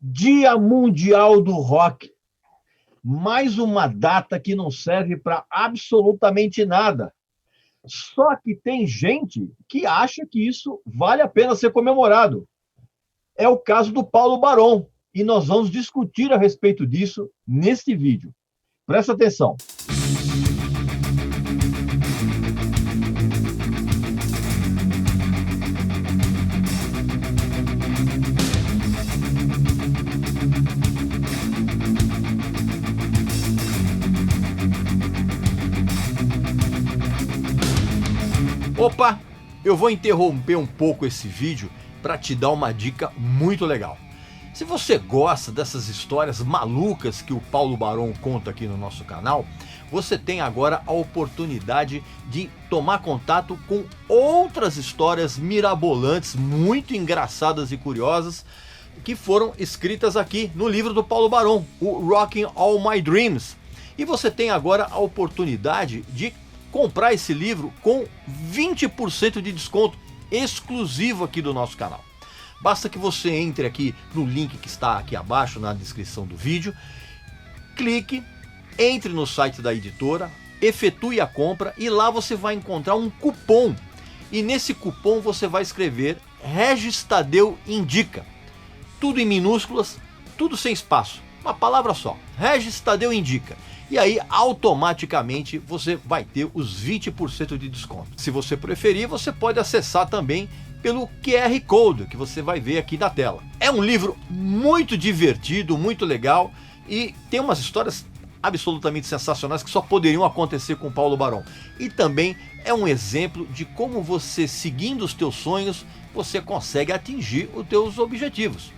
Dia Mundial do Rock. Mais uma data que não serve para absolutamente nada. Só que tem gente que acha que isso vale a pena ser comemorado. É o caso do Paulo Barão, e nós vamos discutir a respeito disso neste vídeo. Presta atenção. Opa, eu vou interromper um pouco esse vídeo para te dar uma dica muito legal. Se você gosta dessas histórias malucas que o Paulo Barão conta aqui no nosso canal, você tem agora a oportunidade de tomar contato com outras histórias mirabolantes, muito engraçadas e curiosas, que foram escritas aqui no livro do Paulo Barão, o Rocking All My Dreams. E você tem agora a oportunidade de comprar esse livro com 20% de desconto exclusivo aqui do nosso canal. Basta que você entre aqui no link que está aqui abaixo na descrição do vídeo, clique, entre no site da editora, efetue a compra e lá você vai encontrar um cupom. E nesse cupom você vai escrever Regis Tadeu Indica. Tudo em minúsculas, tudo sem espaço, uma palavra só, Regis Tadeu Indica. E aí automaticamente você vai ter os 20% de desconto. Se você preferir, você pode acessar também pelo QR Code que você vai ver aqui na tela. É um livro muito divertido, muito legal e tem umas histórias absolutamente sensacionais que só poderiam acontecer com o Paulo Barão. E também é um exemplo de como você, seguindo os teus sonhos, você consegue atingir os teus objetivos.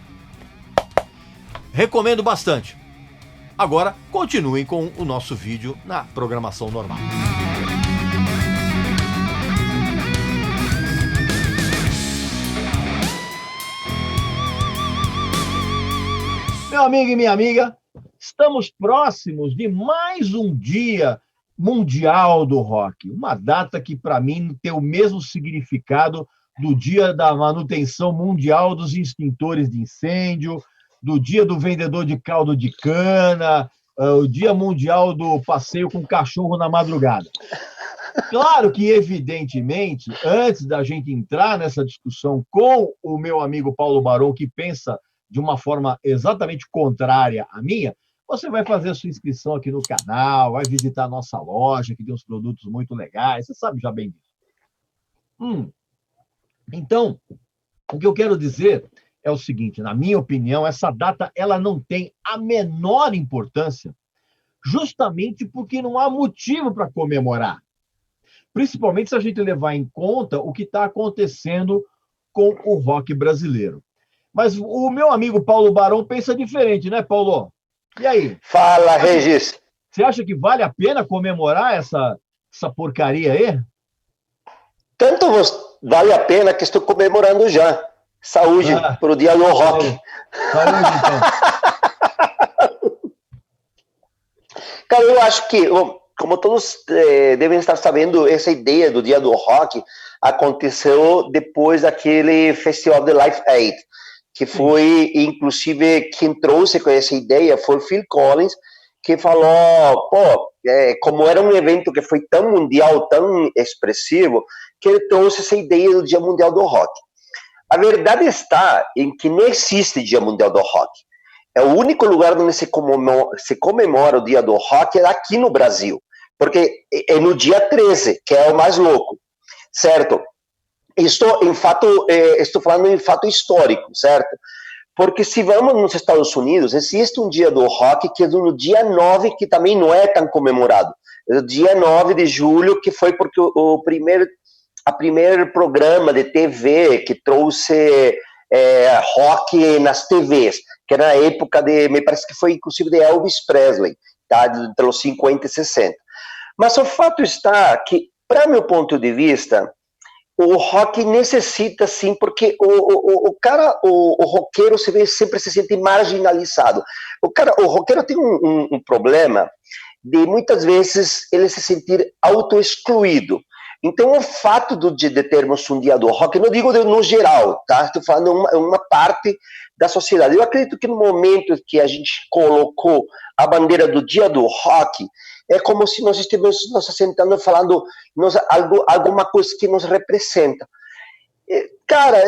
Recomendo bastante. Agora, continuem com o nosso vídeo na programação normal. Meu amigo e minha amiga, estamos próximos de mais um Dia Mundial do Rock. Uma data que, para mim, tem o mesmo significado do Dia da Manutenção Mundial dos Extintores de Incêndio, do Dia do Vendedor de Caldo de Cana, o Dia Mundial do Passeio com Cachorro na Madrugada. Claro que, evidentemente, antes da gente entrar nessa discussão com o meu amigo Paulo Barão, que pensa de uma forma exatamente contrária à minha, você vai fazer a sua inscrição aqui no canal, vai visitar a nossa loja, que tem uns produtos muito legais, você sabe já bem disso. Então, o que eu quero dizer é o seguinte, na minha opinião, essa data ela não tem a menor importância, justamente porque não há motivo para comemorar. Principalmente se a gente levar em conta o que está acontecendo com o rock brasileiro. Mas o meu amigo Paulo Barão pensa diferente, né, Paulo? E aí? Fala, Regis. Você acha que vale a pena comemorar essa porcaria aí? Tanto vale a pena que estou comemorando já. Saúde para o Dia do Rock. Saúde, então. Cara, eu acho que, como todos devem estar sabendo, essa ideia do Dia do Rock aconteceu depois daquele festival de Live Aid, que foi, inclusive, quem trouxe com essa ideia foi o Phil Collins, que falou, como era um evento que foi tão mundial, tão expressivo, que ele trouxe essa ideia do Dia Mundial do Rock. A verdade está em que não existe Dia Mundial do Rock. É o único lugar onde se comemora o Dia do Rock é aqui no Brasil, porque é no dia 13, que é o mais louco, certo? Estou falando em fato histórico, certo? Porque se vamos nos Estados Unidos, existe um Dia do Rock que é no dia 9, que também não é tão comemorado. É o dia 9 de julho, que foi porque o primeiro programa de TV que trouxe rock nas TVs, que era na época me parece que foi inclusive de Elvis Presley, tá? Entre os 50 e 60. Mas o fato está que, para meu ponto de vista, o rock necessita sim, porque o roqueiro sempre se sente marginalizado. O roqueiro tem um problema de muitas vezes ele se sentir auto-excluído. Então, o fato de termos um dia do rock, não digo no geral, tá? Estou falando uma parte da sociedade. Eu acredito que no momento que a gente colocou a bandeira do dia do rock, é como se nós estivéssemos nos assentando falando alguma coisa que nos representa. Cara,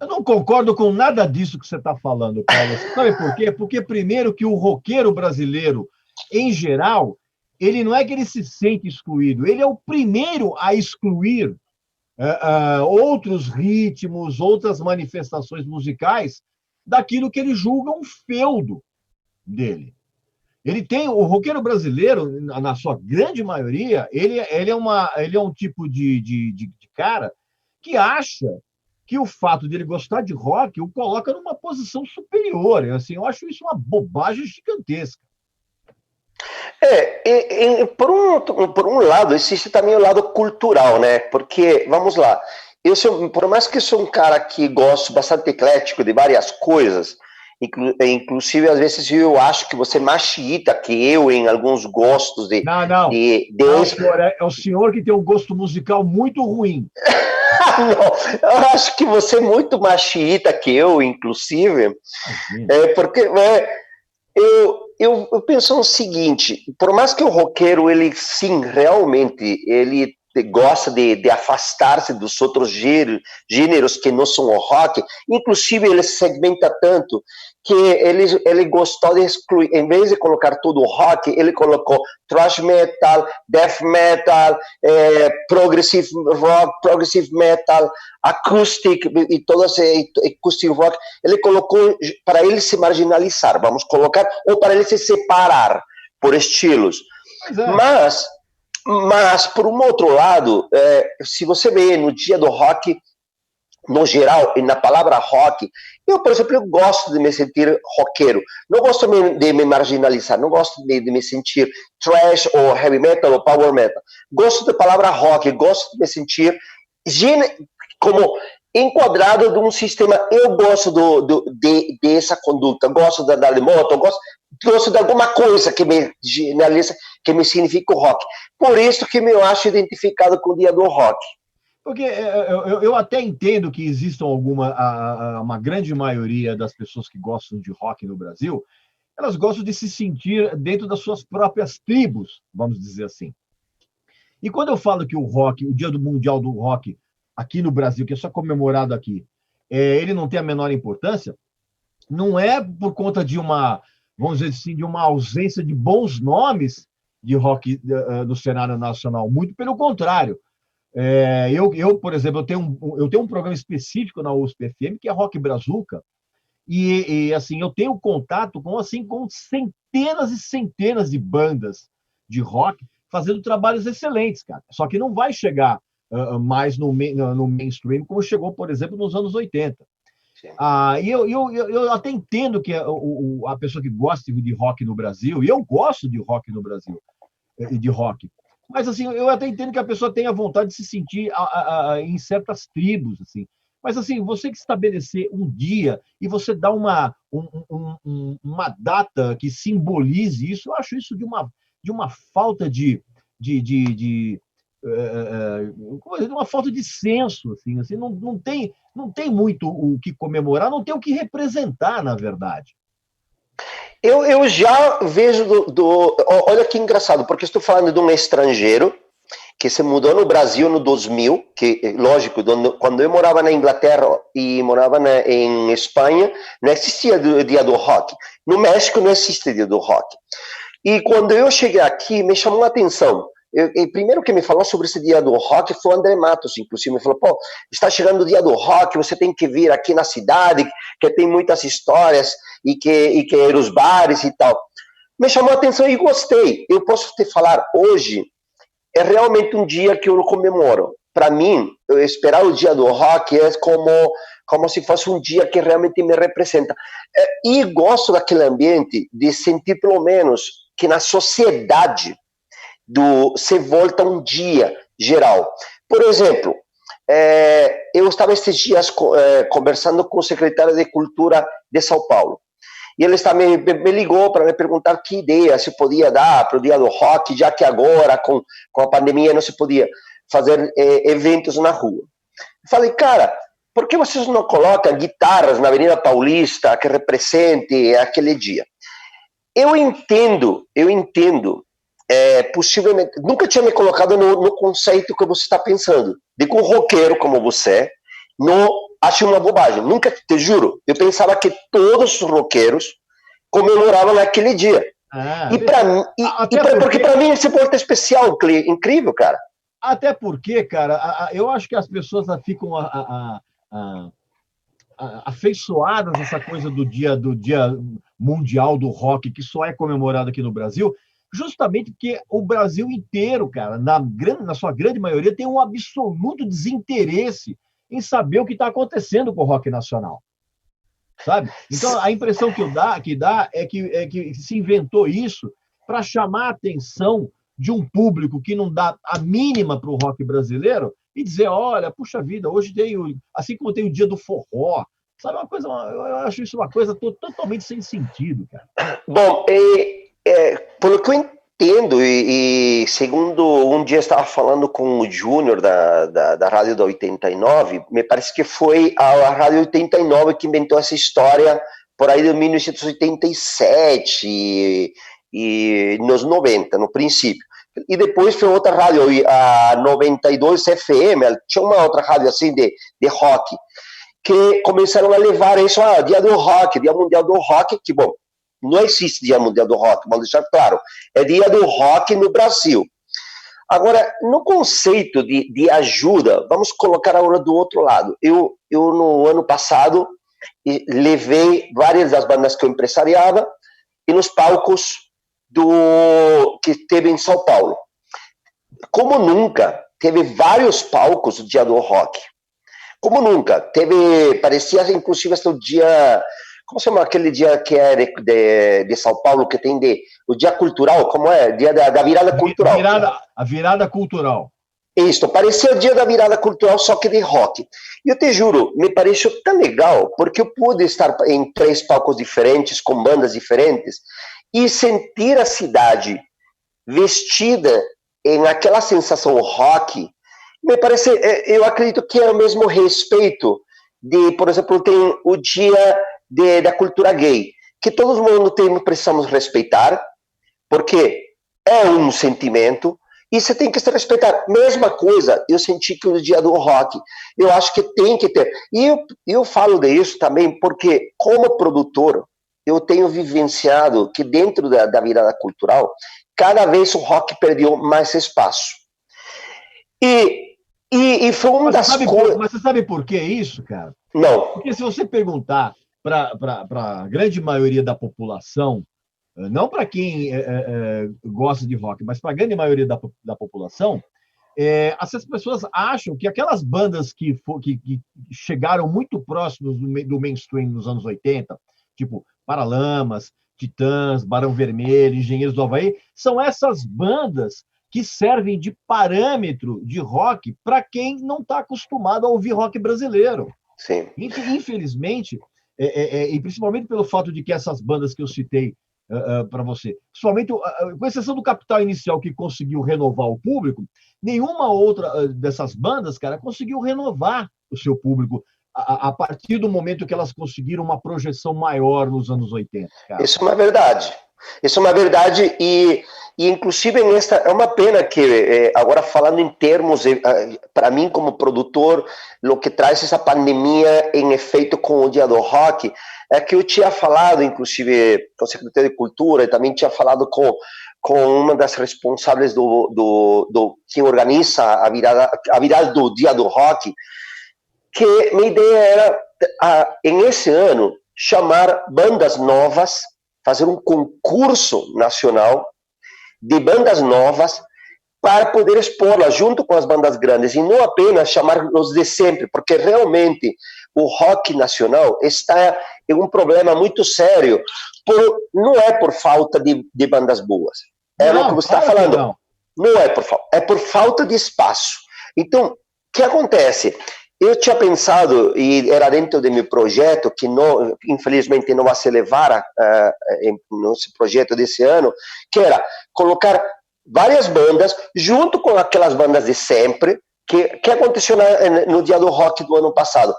eu não concordo com nada disso que você está falando, Paulo. Você sabe por quê? Porque, primeiro, que o roqueiro brasileiro, em geral, ele não é que ele se sente excluído, ele é o primeiro a excluir outros ritmos, outras manifestações musicais daquilo que ele julga um feudo dele. Ele tem, o roqueiro brasileiro, na sua grande maioria, ele é um tipo de cara que acha que o fato de ele gostar de rock o coloca numa posição superior. Assim, eu acho isso uma bobagem gigantesca. Por um lado, existe também o lado cultural, né? Porque, vamos lá, por mais que eu sou um cara que gosto bastante eclético de várias coisas, inclusive às vezes eu acho que você é mais xiita que eu em alguns gostos de... Não, senhor, é o senhor que tem um gosto musical muito ruim. Não, eu acho que você é muito mais xiita que eu, inclusive, porque eu penso o seguinte, por mais que o roqueiro, ele sim, realmente, ele gosta de afastar-se dos outros gêneros que não são o rock, inclusive ele segmenta tanto que ele gostou de excluir, em vez de colocar todo o rock, ele colocou thrash metal, death metal, progressive rock, progressive metal, acoustic e todo esse acoustic rock, ele colocou para ele se marginalizar, vamos colocar, ou para ele se separar por estilos. Mas, por um outro lado, se você vê no dia do rock, no geral, e na palavra rock, eu, por exemplo, eu gosto de me sentir roqueiro. Não gosto de me marginalizar, não gosto de me sentir thrash ou heavy metal ou power metal. Gosto da palavra rock, gosto de me sentir como enquadrado de um sistema. Eu gosto dessa conduta, gosto de andar de moto, gosto de alguma coisa que me generaliza, que me significa o rock. Por isso que eu acho identificado com o dia do rock. Porque eu até entendo que existam uma grande maioria das pessoas que gostam de rock no Brasil, elas gostam de se sentir dentro das suas próprias tribos, vamos dizer assim. E quando eu falo que o rock, o Dia do Mundial do Rock aqui no Brasil, que é só comemorado aqui, ele não tem a menor importância, não é por conta de vamos dizer assim, de uma ausência de bons nomes de rock no cenário nacional, muito pelo contrário. Por exemplo, eu tenho um programa específico na USP-FM, que é Rock Brazuca, e assim, eu tenho contato com centenas e centenas de bandas de rock fazendo trabalhos excelentes, cara. Só que não vai chegar mais no mainstream como chegou, por exemplo, nos anos 80. E eu até entendo que a pessoa que gosta de rock no Brasil, e eu gosto de rock no Brasil, de rock, mas assim, eu até entendo que a pessoa tenha vontade de se sentir em certas tribos, assim. Mas assim, você que estabelecer um dia e você dá uma data que simbolize isso, eu acho isso de uma falta de uma falta de senso, assim, não tem muito o que comemorar, não tem o que representar, na verdade. Eu já vejo olha que engraçado, porque estou falando de um estrangeiro que se mudou no Brasil no 2000, que, lógico, quando eu morava na Inglaterra e morava em Espanha, não existia o dia do rock. No México não existe o dia do rock. E quando eu cheguei aqui, me chamou a atenção. Primeiro que me falou sobre esse dia do rock foi o André Matos, inclusive, me falou, está chegando o dia do rock, você tem que vir aqui na cidade, que tem muitas histórias, e que os bares e tal. Me chamou a atenção e gostei. Eu posso te falar, hoje, é realmente um dia que eu comemoro. Para mim, esperar o dia do rock é como se fosse um dia que realmente me representa. E gosto daquele ambiente de sentir, pelo menos, que na sociedade se volta um dia geral. Por exemplo, eu estava esses dias conversando com o secretário de Cultura de São Paulo. E ele também me ligou para me perguntar que ideia se podia dar para o dia do rock, já que agora, com a pandemia, não se podia. fazer eventos na rua. Falei, cara, por que vocês não colocam guitarras na Avenida Paulista que represente aquele dia? Eu entendo, possivelmente, nunca tinha me colocado no conceito que você está pensando, de que um roqueiro como você não acha uma bobagem. Nunca, te juro, eu pensava que todos os roqueiros comemoravam naquele dia. Porque para mim esse ponto é especial, incrível, cara. Até porque, cara, eu acho que as pessoas ficam afeiçoadas a essa coisa do dia mundial do rock, que só é comemorado aqui no Brasil, justamente porque o Brasil inteiro, cara, na sua grande maioria, tem um absoluto desinteresse em saber o que está acontecendo com o rock nacional. Sabe? Então, a impressão que dá é que se inventou isso para chamar a atenção de um público que não dá a mínima para o rock brasileiro e dizer, olha, puxa vida, hoje tem assim como tem o dia do forró, sabe, uma coisa, eu acho isso uma coisa totalmente sem sentido, cara. Bom, pelo que eu entendo, e segundo um dia eu estava falando com o Júnior da Rádio da 89, me parece que foi a Rádio 89 que inventou essa história por aí de 1987 e nos 90, no princípio. E depois foi outra rádio, a 92 FM, tinha uma outra rádio assim de rock, que começaram a levar isso a Dia do Rock, Dia Mundial do Rock, que, bom, não existe Dia Mundial do Rock, vamos deixar claro, é Dia do Rock no Brasil. Agora, no conceito de ajuda, vamos colocar agora do outro lado. Eu no ano passado, levei várias das bandas que eu empresariava e nos palcos que teve em São Paulo. Como nunca, teve vários palcos do Dia do Rock. Como nunca. Parecia inclusive esse dia, como se chama aquele dia que é de São Paulo, que tem o dia cultural, como é? Dia da virada cultural. A virada cultural. Isso, parecia o dia da virada cultural, só que de rock. E eu te juro, me pareceu tão legal, porque eu pude estar em 3 palcos diferentes, com bandas diferentes, e sentir a cidade vestida em aquela sensação rock, me parece, eu acredito que é o mesmo respeito por exemplo, tem o dia da cultura gay, que todo mundo precisamos respeitar, porque é um sentimento, e você tem que se respeitar. Mesma coisa, eu senti que no dia do rock, eu acho que tem que ter. E eu falo disso também porque, como produtor, eu tenho vivenciado que dentro da virada cultural, cada vez o rock perdeu mais espaço. E foi uma das coisas... Mas você sabe por que isso, cara? Não. Porque se você perguntar para a grande maioria da população, não para quem gosta de rock, mas para a grande maioria da população, essas pessoas acham que aquelas bandas que chegaram muito próximos do mainstream nos anos 80, tipo Paralamas, Titãs, Barão Vermelho, Engenheiros do Havaí, são essas bandas que servem de parâmetro de rock para quem não está acostumado a ouvir rock brasileiro. Sim. Infelizmente, e principalmente pelo fato de que essas bandas que eu citei para você, principalmente com exceção do Capital Inicial, que conseguiu renovar o público, nenhuma outra dessas bandas, cara, conseguiu renovar o seu público a partir do momento que elas conseguiram uma projeção maior nos anos 80. Cara. Isso é uma verdade. Isso é uma verdade e inclusive é uma pena que, agora falando em termos, para mim como produtor, o que traz essa pandemia em efeito com o Dia do Rock, é que eu tinha falado, inclusive, com o secretário de Cultura, e também tinha falado com uma das responsáveis do que organiza a virada do Dia do Rock, que minha ideia era, em esse ano, chamar bandas novas, fazer um concurso nacional de bandas novas para poder expô-las junto com as bandas grandes e não apenas chamar os de sempre, porque realmente o rock nacional está em um problema muito sério, não é por falta de bandas boas, é o que você está falando, não é por falta, é por falta de espaço. Então, o que acontece? Eu tinha pensado, e era dentro do meu projeto, que não, infelizmente não vai se levar nesse projeto desse ano, que era colocar várias bandas, junto com aquelas bandas de sempre, que aconteceu no dia do rock do ano passado.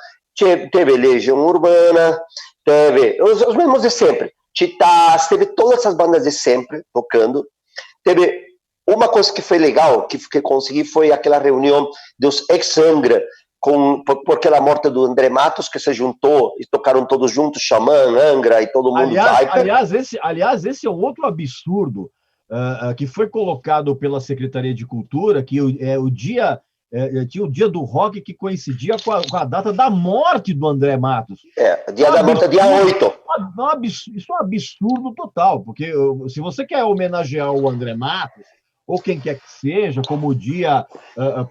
Teve Legião Urbana, teve os mesmos de sempre, Titãs, teve todas essas bandas de sempre tocando. Teve uma coisa que foi legal, que consegui, foi aquela reunião dos ex-Angra, por aquela morte do André Matos, que se juntou e tocaram todos juntos, Xamã, Angra e todo mundo. Aliás, esse é um outro absurdo que foi colocado pela Secretaria de Cultura, que tinha o dia do rock que coincidia com a data da morte do André Matos. Dia da morte é dia 8. Isso é um absurdo total, porque se você quer homenagear o André Matos, ou quem quer que seja, como o dia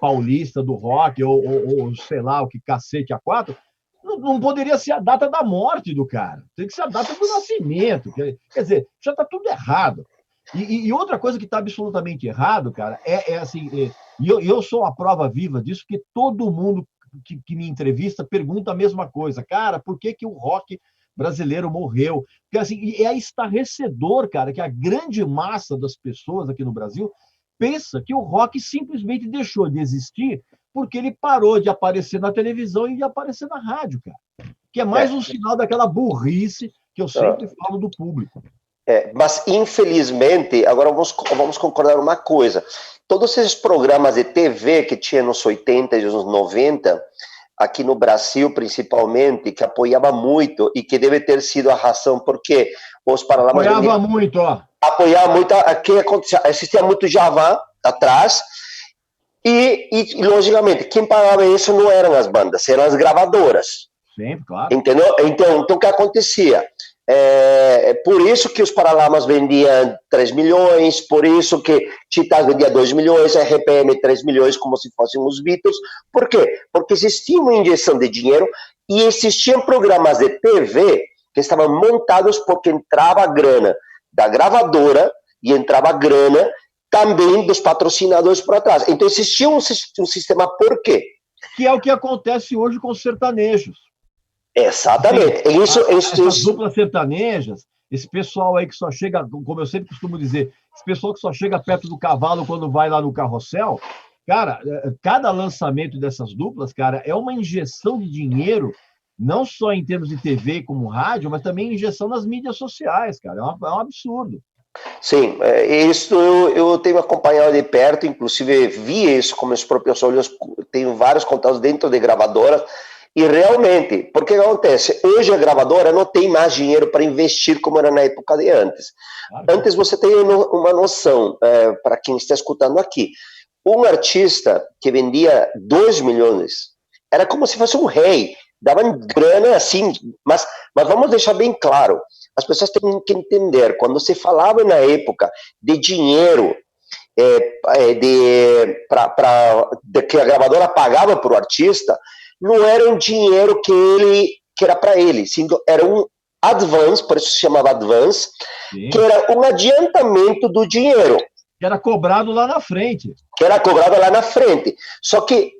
paulista do rock, ou sei lá, o que cacete a quatro, não poderia ser a data da morte do cara. Tem que ser a data do nascimento. Quer dizer, já está tudo errado. E outra coisa que está absolutamente errado, cara, assim, eu sou a prova viva disso, porque todo mundo que me entrevista pergunta a mesma coisa. Cara, por que o rock brasileiro morreu? Porque, assim, é estarrecedor, cara, que a grande massa das pessoas aqui no Brasil pensa que o rock simplesmente deixou de existir porque ele parou de aparecer na televisão e de aparecer na rádio, cara. Que é mais um sinal daquela burrice que eu sempre falo do público. Mas, infelizmente, agora vamos concordar uma coisa. Todos esses programas de TV que tinha nos 80 e nos 90, aqui no Brasil, principalmente, que apoiava muito e que deve ter sido a razão porque os Paralamas... Apoiava muito, ó. Apoiava muito, que acontecia, existia muito Javan atrás, e, logicamente, quem pagava isso não eram as bandas, eram as gravadoras. Sempre, claro. Entendeu? Então o que acontecia? Por isso que os Paralamas vendiam 3 milhões, por isso que Titãs vendia 2 milhões, a RPM 3 milhões, como se fossem os Beatles. Por quê? Porque existia uma injeção de dinheiro e existiam programas de TV que estavam montados porque entrava grana da gravadora e entrava grana também dos patrocinadores por atrás. Então existia um sistema por quê? Que é o que acontece hoje com os sertanejos. Exatamente. Essas duplas sertanejas, esse pessoal aí que só chega, como eu sempre costumo dizer, esse pessoal que só chega perto do cavalo quando vai lá no carrossel, cara, cada lançamento dessas duplas, cara, é uma injeção de dinheiro, não só em termos de TV como rádio, mas também injeção nas mídias sociais, cara. É um absurdo. Sim, isso eu tenho acompanhado de perto, inclusive vi isso com meus próprios olhos, tenho vários contatos dentro de gravadoras. E realmente, porque acontece? Hoje a gravadora não tem mais dinheiro para investir como era na época de antes. Antes você tem uma noção, para quem está escutando aqui, um artista que vendia 2 milhões era como se fosse um rei, davam grana assim, mas vamos deixar bem claro, as pessoas têm que entender, quando se falava na época de dinheiro, que a gravadora pagava para o artista, não era um dinheiro que era para ele, sim, era um advance, por isso se chamava advance, sim, que era um adiantamento do dinheiro. Que era cobrado lá na frente. Só que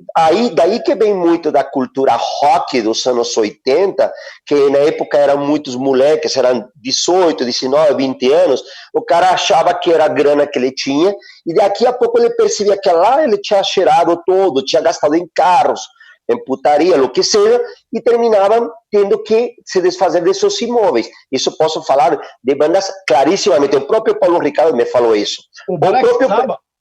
daí que vem muito da cultura rock dos anos 80, que na época eram muitos moleques, eram 18, 19, 20 anos, o cara achava que era a grana que ele tinha, e daqui a pouco ele percebia que lá ele tinha cheirado todo, tinha gastado em carros, em putaria, o que seja, e terminavam tendo que se desfazer de seus imóveis. Isso posso falar de bandas clarissimamente. O próprio Paulo Ricardo me falou isso.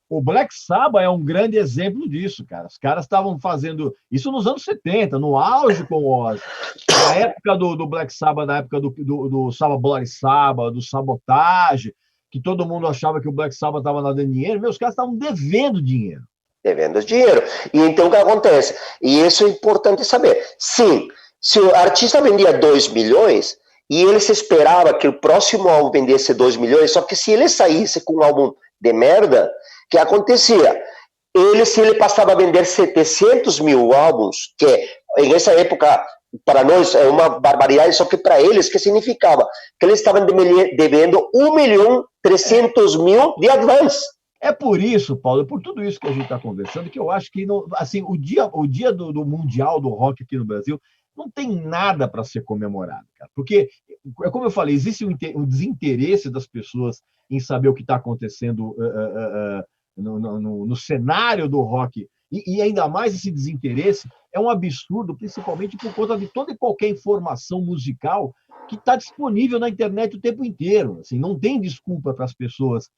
O Black Sabbath é um grande exemplo disso, cara. Os caras estavam fazendo isso nos anos 70, no auge com o Ozzy. Na época do Black Sabbath, na época do Sabbath Bloody Sabbath, do Sabotage, que todo mundo achava que o Black Sabbath estava dando dinheiro, os caras estavam devendo dinheiro. E então o que acontece? E isso é importante saber. Sim, se o artista vendia 2 milhões e ele se esperava que o próximo álbum vendesse 2 milhões, só que se ele saísse com um álbum de merda, o que acontecia? Se ele passava a vender 700 mil álbuns, que em essa época para nós é uma barbaridade, só que para eles, que significava? Que eles estavam devendo 1.300.000 de advance. É por isso, Paulo, por tudo isso que a gente está conversando, que eu acho que assim, o dia do Mundial do Rock aqui no Brasil não tem nada para ser comemorado, cara. Porque, como eu falei, existe um desinteresse das pessoas em saber o que está acontecendo no cenário do rock. E ainda mais esse desinteresse é um absurdo, principalmente por conta de toda e qualquer informação musical que está disponível na internet o tempo inteiro. Assim, não tem desculpa para as pessoas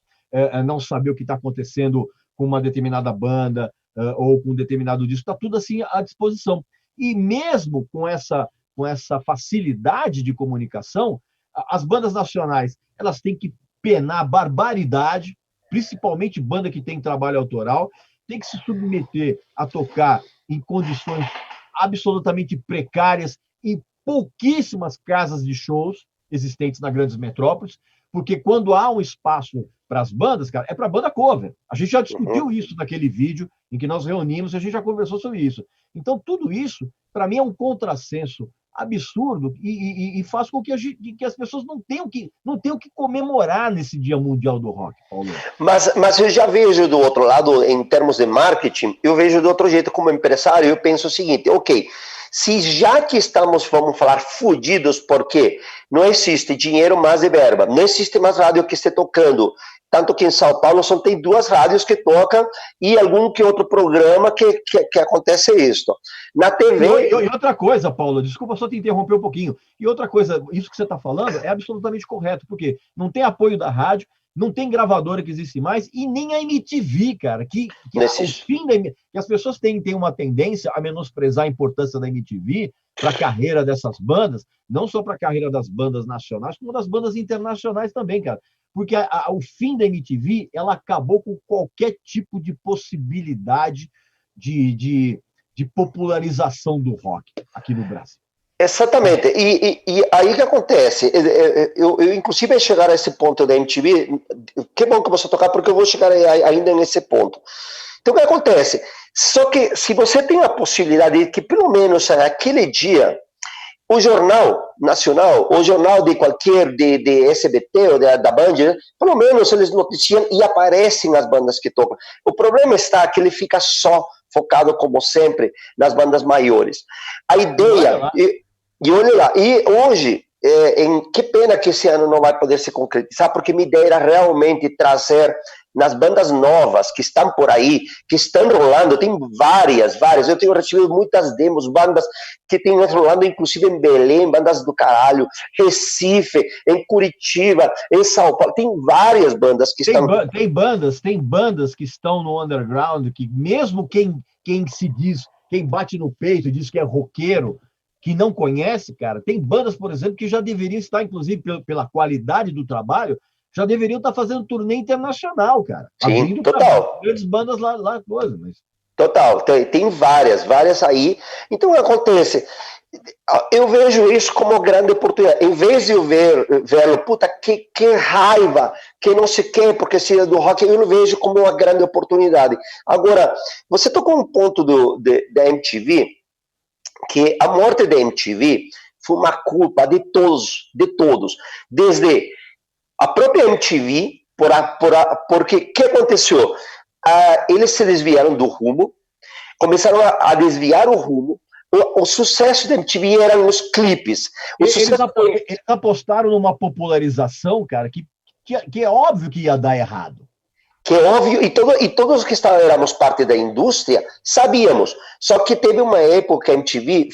não saber o que está acontecendo com uma determinada banda ou com um determinado disco. Está tudo assim à disposição. E mesmo com essa facilidade de comunicação, as bandas nacionais elas têm que penar barbaridade, principalmente banda que tem trabalho autoral, tem que se submeter a tocar em condições absolutamente precárias em pouquíssimas casas de shows existentes nas grandes metrópoles, porque quando há um espaço para as bandas, cara, é para banda cover. A gente já discutiu isso naquele vídeo em que nós reunimos, a gente já conversou sobre isso. Então, tudo isso, para mim, é um contrassenso absurdo e faz com que as pessoas não tenham que comemorar nesse Dia Mundial do Rock, Paulo. Mas eu já vejo do outro lado, em termos de marketing, eu vejo de outro jeito como empresário, eu penso o seguinte, ok, se já que estamos, vamos falar, fudidos, porque não existe dinheiro mais de verba, não existe mais rádio que esteja tocando, tanto que em São Paulo só tem 2 rádios que tocam e algum que outro programa que acontece isso. Na TV... E outra coisa, Paulo, desculpa só te interromper um pouquinho. E outra coisa, isso que você está falando é absolutamente correto, porque não tem apoio da rádio, não tem gravadora que existe mais, e nem a MTV, cara, que as pessoas têm uma tendência a menosprezar a importância da MTV para a carreira dessas bandas, não só para a carreira das bandas nacionais, como das bandas internacionais também, cara. Porque o fim da MTV, ela acabou com qualquer tipo de possibilidade de popularização do rock aqui no Brasil. Exatamente, e aí que acontece, eu inclusive chegar a esse ponto da MTV, que bom que você tocar, porque eu vou chegar ainda nesse ponto. Então o que acontece? Só que se você tem a possibilidade de que pelo menos naquele dia, o jornal nacional, o jornal de qualquer, de SBT ou da Band, pelo menos eles noticiam e aparecem as bandas que tocam. O problema está que ele fica só focado, como sempre, nas bandas maiores. A ideia... E olha lá, e hoje, que pena que esse ano não vai poder se concretizar, porque minha ideia era realmente trazer nas bandas novas que estão por aí, que estão rolando, tem várias, eu tenho recebido muitas demos, bandas que tem rolando, inclusive em Belém, bandas do caralho, Recife, em Curitiba, em São Paulo, tem várias bandas que estão... Tem bandas que estão no underground, que mesmo quem se diz, quem bate no peito e diz que é roqueiro, que não conhece, cara, tem bandas, por exemplo, que já deveriam estar, inclusive, pela qualidade do trabalho, já deveriam estar fazendo turnê internacional, cara. Sim, total. Grandes bandas lá coisa, mas... Total, tem várias aí. Então, acontece, eu vejo isso como grande oportunidade. Em vez de eu ver, puta, que raiva, que não sei o que, porque se é do rock, eu não vejo como uma grande oportunidade. Agora, você tocou um ponto da MTV, que a morte da MTV foi uma culpa de todos, desde a própria MTV, porque o que aconteceu? Eles se desviaram do rumo, começaram a desviar o rumo. O sucesso da MTV eram os clipes. Eles apostaram numa popularização, cara, que é óbvio que ia dar errado. Que é óbvio, e todos que éramos parte da indústria sabíamos. Só que teve uma época que a MTV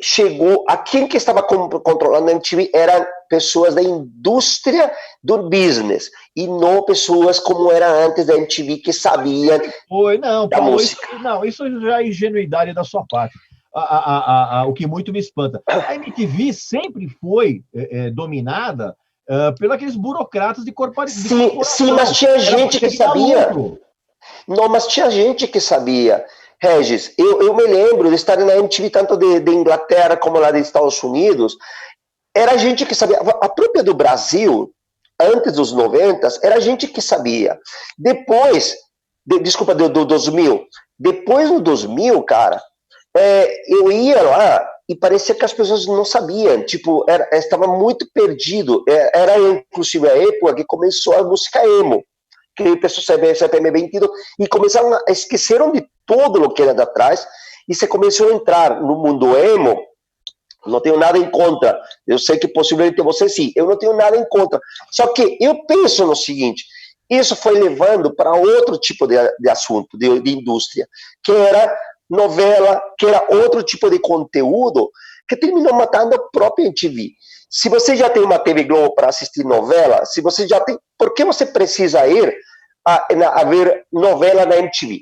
chegou a quem que estava controlando a MTV eram pessoas da indústria do business e não pessoas como era antes da MTV que sabiam da música. Isso já é ingenuidade da sua parte. O que muito me espanta. A MTV sempre foi dominada pelos aqueles burocratas de corporação. Sim, mas tinha gente que sabia. Não, mas tinha gente que sabia. Regis, eu me lembro de estar na MTV tanto de Inglaterra como lá dos Estados Unidos. Era gente que sabia. A própria do Brasil, antes dos 90, era gente que sabia. Depois, do 2000. Depois do 2000, cara, eu ia lá e parecia que as pessoas não sabiam. Tipo, estava muito perdido. Era inclusive a época que começou a música emo. Que pessoas CPM 22 e começaram a esqueceram de todo o que era de atrás e você começou a entrar no mundo emo. Não tenho nada em contra. Eu sei que possivelmente você sim. Eu não tenho nada em contra. Só que eu penso no seguinte: isso foi levando para outro tipo de assunto, de indústria, que era novela, que era outro tipo de conteúdo, que terminou matando a própria MTV. Se você já tem uma TV Globo para assistir novela, se você já tem, por que você precisa ir a ver novela na MTV?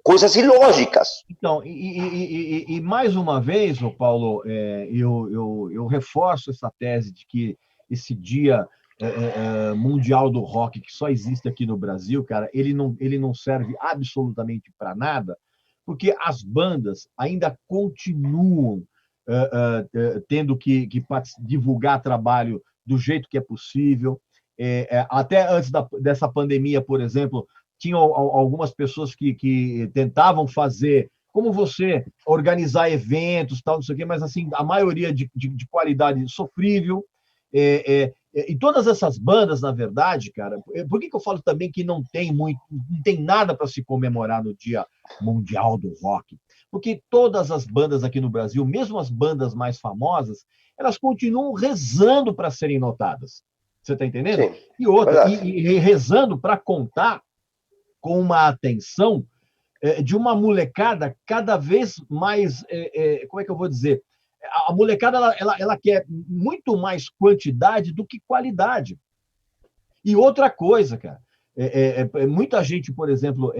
Coisas ilógicas. Então, e mais uma vez, ô Paulo, eu reforço essa tese de que esse dia mundial do rock, que só existe aqui no Brasil, cara, ele não serve absolutamente para nada, porque as bandas ainda continuam tendo que divulgar trabalho do jeito que é possível. Até antes dessa pandemia, por exemplo, tinham algumas pessoas que tentavam fazer, como você, organizar eventos, tal, não sei o quê, mas assim, a maioria de qualidade sofrível. E todas essas bandas, na verdade, cara, por que eu falo também que não tem nada para se comemorar no Dia Mundial do Rock? Porque todas as bandas aqui no Brasil, mesmo as bandas mais famosas, elas continuam rezando para serem notadas. Você está entendendo? Sim, e outra, e rezando para contar com uma atenção de uma molecada cada vez mais, como é que eu vou dizer? A molecada ela quer muito mais quantidade do que qualidade. E outra coisa, cara, muita gente, por exemplo,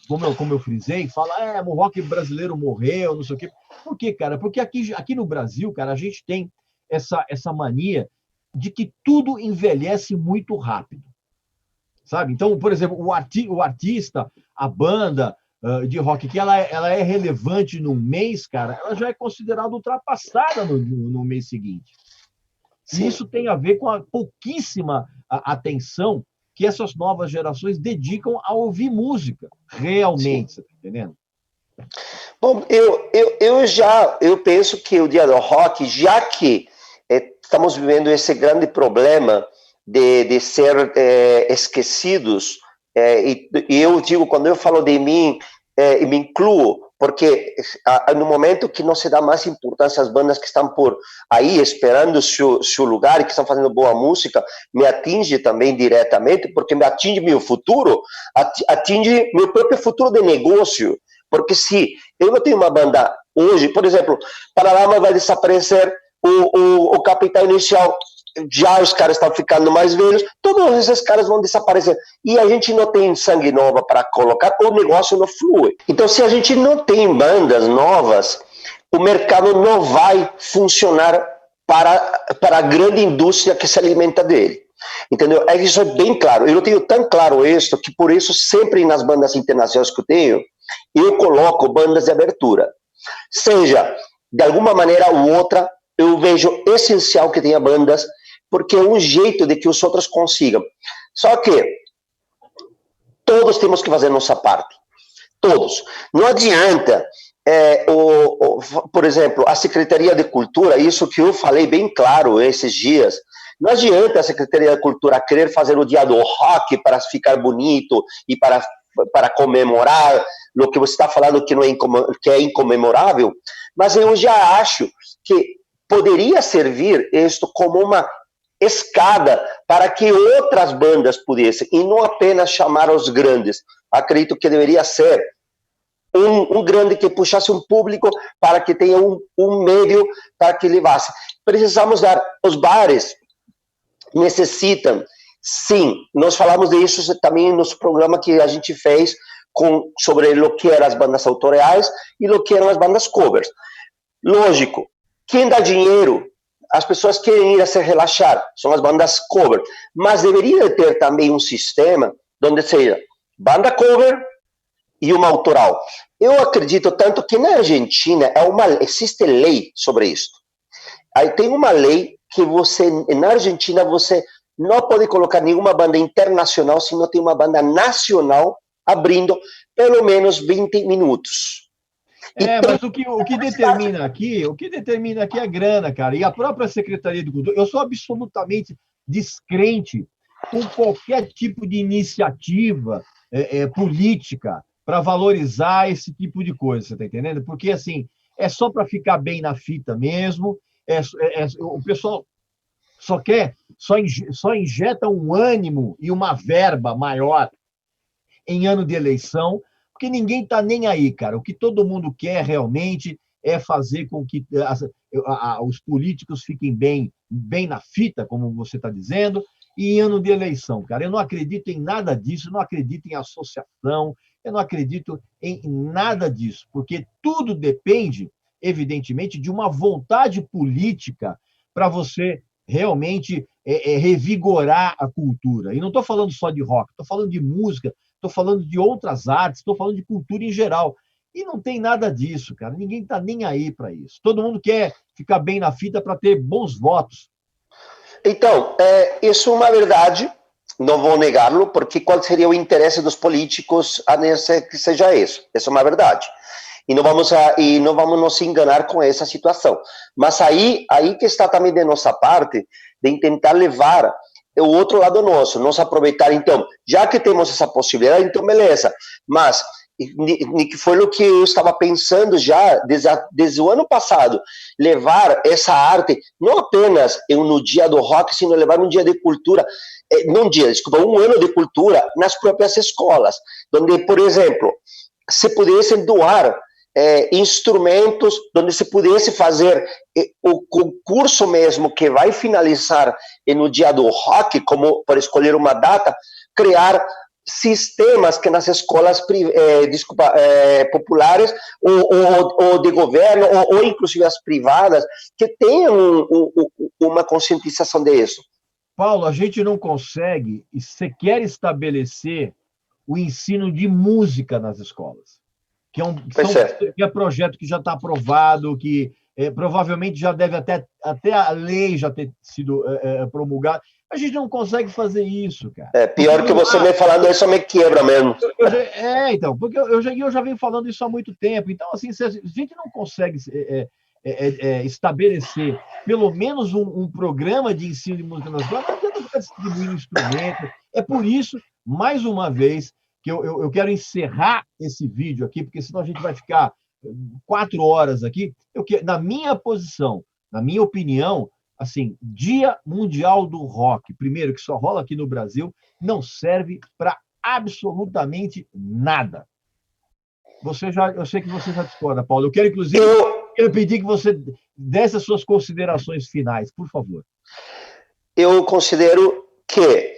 como eu frisei, fala, o rock brasileiro morreu, não sei o quê. Por quê, cara? Porque aqui no Brasil, cara, a gente tem essa mania de que tudo envelhece muito rápido. Sabe? Então, por exemplo, o artista, a banda de rock, que ela é relevante num mês, cara, ela já é considerada ultrapassada no mês seguinte. E isso tem a ver com a pouquíssima atenção que essas novas gerações dedicam a ouvir música, realmente, você está entendendo? Bom, eu penso que o Dia do Rock, já que estamos vivendo esse grande problema de ser esquecidos, e eu digo, quando eu falo de mim, me incluo, porque no momento que não se dá mais importância às bandas que estão por aí esperando seu lugar e que estão fazendo boa música, me atinge também diretamente, porque me atinge meu futuro, atinge meu próprio futuro de negócio. Porque se eu não tenho uma banda hoje, por exemplo, Paralamas vai desaparecer, o Capital Inicial, já os caras estão ficando mais velhos, todos esses caras vão desaparecer. E a gente não tem sangue novo para colocar, o negócio não flui. Então, se a gente não tem bandas novas, o mercado não vai funcionar para a grande indústria que se alimenta dele. Entendeu? Isso é bem claro. Eu tenho tão claro isso que, por isso, sempre nas bandas internacionais que eu tenho, eu coloco bandas de abertura. Seja, de alguma maneira ou outra, eu vejo essencial que tenha bandas, porque é um jeito de que os outros consigam. Só que todos temos que fazer nossa parte. Todos. Não adianta, por exemplo, a Secretaria de Cultura, isso que eu falei bem claro esses dias, não adianta a Secretaria de Cultura querer fazer o Dia do Rock para ficar bonito e para comemorar o que você está falando que é incomemorável, mas eu já acho que poderia servir isto como uma escada para que outras bandas pudessem, e não apenas chamar os grandes. Acredito que deveria ser um grande que puxasse um público para que tenha um meio para que levasse. Precisamos dar, os bares necessitam, sim, nós falamos disso também nos programas que a gente fez sobre o que eram as bandas autoriais e o que eram as bandas covers. Lógico, quem dá dinheiro, as pessoas querem ir a se relaxar, são as bandas cover, mas deveria ter também um sistema onde seja banda cover e uma autoral. Eu acredito tanto que na Argentina existe lei sobre isso. Aí tem uma lei que na Argentina você não pode colocar nenhuma banda internacional se não tem uma banda nacional abrindo pelo menos 20 minutos. Mas o que determina aqui é a grana, cara. E a própria Secretaria de Cultura, eu sou absolutamente descrente com qualquer tipo de iniciativa política para valorizar esse tipo de coisa, você está entendendo? Porque, assim, é só para ficar bem na fita mesmo, o pessoal só injeta um ânimo e uma verba maior em ano de eleição, porque ninguém está nem aí, cara. O que todo mundo quer realmente é fazer com que os políticos fiquem bem na fita, como você está dizendo, e em ano de eleição, cara. Eu não acredito em nada disso, eu não acredito em associação, eu não acredito em nada disso, porque tudo depende, evidentemente, de uma vontade política para você realmente revigorar a cultura. E não estou falando só de rock, estou falando de música, estou falando de outras artes, estou falando de cultura em geral. E não tem nada disso, cara. Ninguém está nem aí para isso. Todo mundo quer ficar bem na fita para ter bons votos. Então, isso é uma verdade, não vou negá-lo, porque qual seria o interesse dos políticos a que seja isso? Isso é uma verdade. E não vamos nos enganar com essa situação. Mas aí que está também de nossa parte, de tentar levar o outro lado nosso, nós aproveitar, então, já que temos essa possibilidade, então beleza, mas que foi o que eu estava pensando já desde o ano passado, levar essa arte não apenas no dia do rock, sino levar um dia de cultura, um ano de cultura nas próprias escolas, onde, por exemplo, se pudessem doar instrumentos, onde se pudesse fazer o concurso mesmo que vai finalizar no dia do rock, como por escolher uma data, criar sistemas que nas escolas populares ou de governo ou inclusive as privadas que tenham uma conscientização disso. Paulo, a gente não consegue sequer estabelecer o ensino de música nas escolas, que é projeto que já está aprovado, que provavelmente já deve até a lei já ter sido promulgada. A gente não consegue fazer isso, cara. Pior que você me falando isso me quebra mesmo. Então, porque eu já venho falando isso há muito tempo. Então, assim, se a gente não consegue estabelecer pelo menos um programa de ensino de música nas escolas, não adianta ficar distribuindo instrumentos. É por isso, mais uma vez, que eu quero encerrar esse vídeo aqui, porque senão a gente vai ficar 4 horas aqui. Na minha posição, na minha opinião, assim, Dia Mundial do Rock, primeiro, que só rola aqui no Brasil, não serve para absolutamente nada. Eu sei que você já discorda, Paulo. Eu quero, inclusive, pedir que você desse as suas considerações finais, por favor. Eu considero que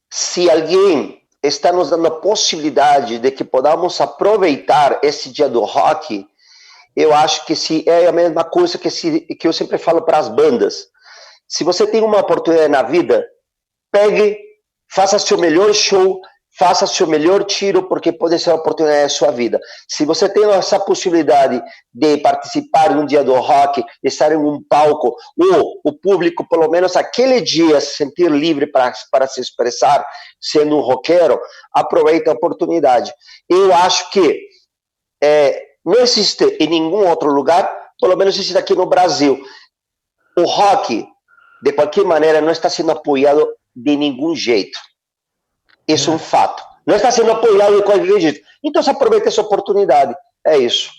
se alguém está nos dando a possibilidade de que podamos aproveitar esse dia do rock, eu acho que se é a mesma coisa que eu sempre falo para as bandas. Se você tem uma oportunidade na vida, pegue, faça seu melhor show, faça seu melhor tiro, porque pode ser a oportunidade da sua vida. Se você tem essa possibilidade de participar de um dia do rock, de estar em um palco, ou o público, pelo menos aquele dia, se sentir livre para se expressar, sendo um roqueiro, aproveite a oportunidade. Eu acho que não existe em nenhum outro lugar, pelo menos existe aqui no Brasil. O rock, de qualquer maneira, não está sendo apoiado de nenhum jeito. Isso é um fato. Não está sendo apoiado de qualquer jeito. Então, se aproveita essa oportunidade. É isso.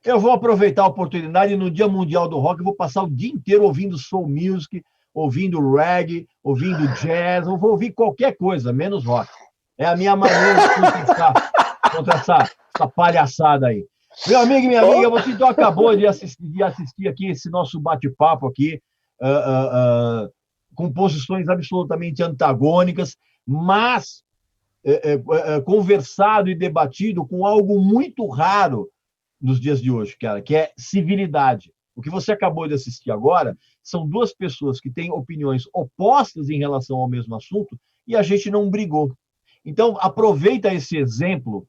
Eu vou aproveitar a oportunidade e no Dia Mundial do Rock eu vou passar o dia inteiro ouvindo soul music, ouvindo reggae, ouvindo jazz, eu vou ouvir qualquer coisa, menos rock. É a minha maneira de contra essa palhaçada aí. Meu amigo e minha amiga, você então acabou de assistir aqui esse nosso bate-papo aqui, com posições absolutamente antagônicas, mas conversado e debatido com algo muito raro nos dias de hoje, cara, que é civilidade. O que você acabou de assistir agora são duas pessoas que têm opiniões opostas em relação ao mesmo assunto e a gente não brigou. Então, aproveita esse exemplo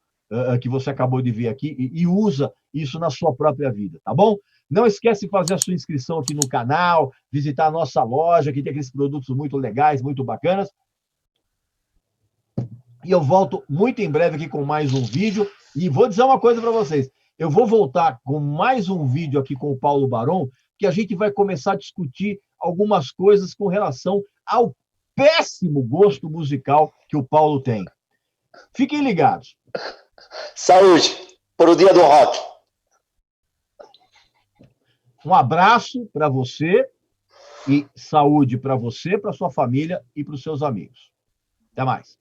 que você acabou de ver aqui e usa isso na sua própria vida, tá bom? Não esquece de fazer a sua inscrição aqui no canal, visitar a nossa loja, que tem aqueles produtos muito legais, muito bacanas. E eu volto muito em breve aqui com mais um vídeo. E vou dizer uma coisa para vocês. Eu vou voltar com mais um vídeo aqui com o Paulo Barão, que a gente vai começar a discutir algumas coisas com relação ao péssimo gosto musical que o Paulo tem. Fiquem ligados. Saúde para o dia do rock. Um abraço para você e saúde para você, para sua família e para os seus amigos. Até mais.